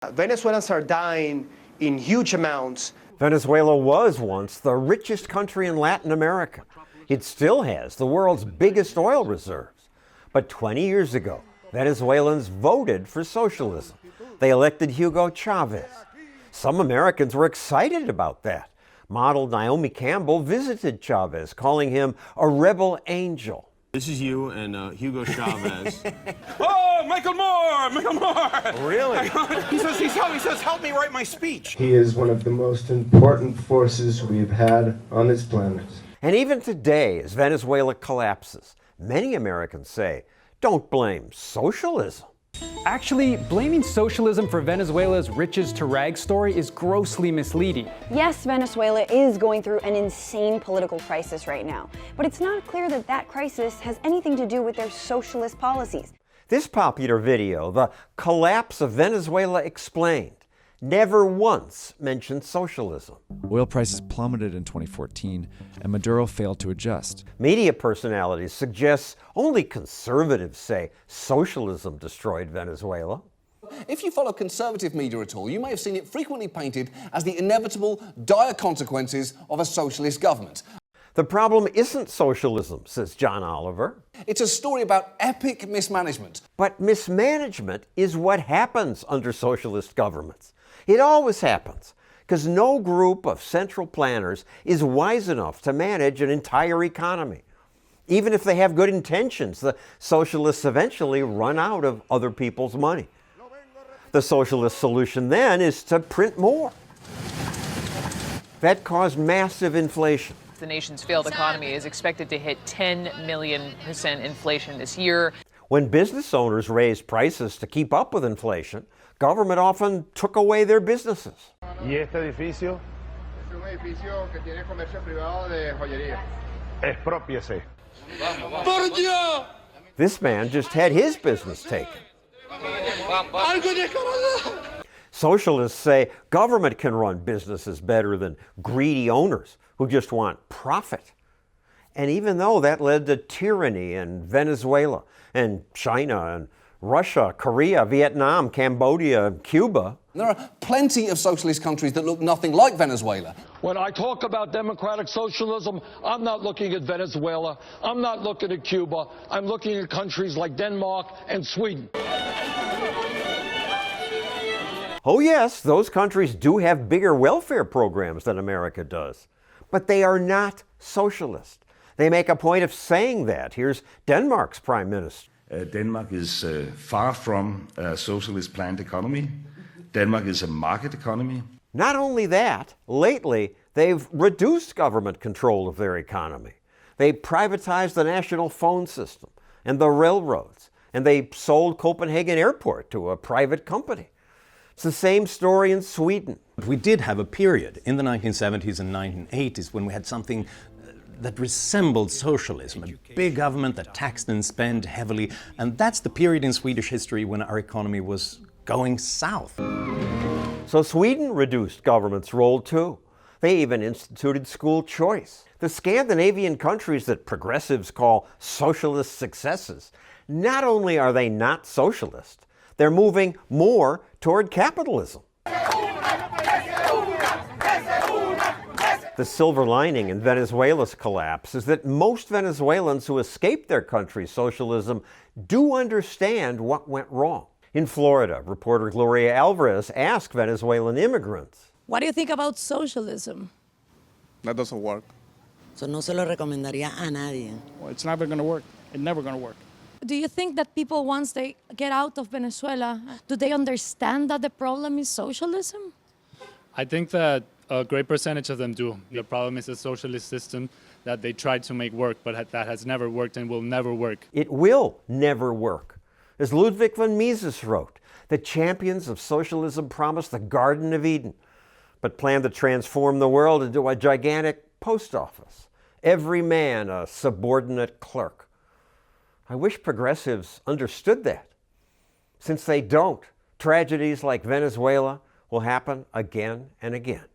Venezuelans are dying in huge amounts. Venezuela was once the richest country in Latin America. It still has the world's biggest oil reserves. But 20 years ago, Venezuelans voted for socialism. They elected Hugo Chavez. Some Americans were excited about that. Model Naomi Campbell visited Chavez, calling him a rebel angel. This is you and Hugo Chavez. Oh, Michael Moore! Michael Moore! Really? He says, help me write my speech. He is one of the most important forces we've had on this planet. And even today, as Venezuela collapses, many Americans say, don't blame socialism. Actually, blaming socialism for Venezuela's riches to rags story is grossly misleading. Yes, Venezuela is going through an insane political crisis right now, but it's not clear that that crisis has anything to do with their socialist policies. This popular video, The Collapse of Venezuela Explained, never once mentioned socialism. Oil prices plummeted in 2014, and Maduro failed to adjust. Media personalities suggest only conservatives say socialism destroyed Venezuela. If you follow conservative media at all, you may have seen it frequently painted as the inevitable, dire consequences of a socialist government. The problem isn't socialism, says John Oliver. It's a story about epic mismanagement. But mismanagement is what happens under socialist governments. It always happens, because no group of central planners is wise enough to manage an entire economy. Even if they have good intentions, the socialists eventually run out of other people's money. The socialist solution then is to print more. That caused massive inflation. The nation's failed economy is expected to hit 10 million% inflation this year. When business owners raised prices to keep up with inflation, government often took away their businesses. ¿Y este edificio? Es un edificio que tiene comercio privado de joyería. Exprópiese. ¡Por Dios! This man just had his business taken. ¡Algo descarado! Socialists say government can run businesses better than greedy owners who just want profit. And even though that led to tyranny in Venezuela and China and Russia, Korea, Vietnam, Cambodia, Cuba. There are plenty of socialist countries that look nothing like Venezuela. When I talk about democratic socialism, I'm not looking at Venezuela, I'm not looking at Cuba, I'm looking at countries like Denmark and Sweden. Oh yes, those countries do have bigger welfare programs than America does. But they are not socialist. They make a point of saying that. Here's Denmark's prime minister. Denmark is far from a socialist planned economy. Denmark is a market economy. Not only that, lately they've reduced government control of their economy. They privatized the national phone system and the railroads, and they sold Copenhagen Airport to a private company. It's the same story in Sweden. We did have a period in the 1970s and 1980s when we had something that resembled socialism, a big government that taxed and spent heavily, and that's the period in Swedish history when our economy was going south. So Sweden reduced government's role too. They even instituted school choice. The Scandinavian countries that progressives call socialist successes, not only are they not socialist, they're moving more toward capitalism. The silver lining in Venezuela's collapse is that most Venezuelans who escaped their country's socialism do understand what went wrong. In Florida, reporter Gloria Alvarez asked Venezuelan immigrants, "What do you think about socialism?" That doesn't work. So no se lo recomendaría a nadie. Well, it's never going to work. It's never going to work. Do you think that people, once they get out of Venezuela, do they understand that the problem is socialism? I think that a great percentage of them do. The problem is a socialist system that they tried to make work, but that has never worked and will never work. It will never work. As Ludwig von Mises wrote, the champions of socialism promised the Garden of Eden, but planned to transform the world into a gigantic post office. Every man a subordinate clerk. I wish progressives understood that. Since they don't, tragedies like Venezuela will happen again and again.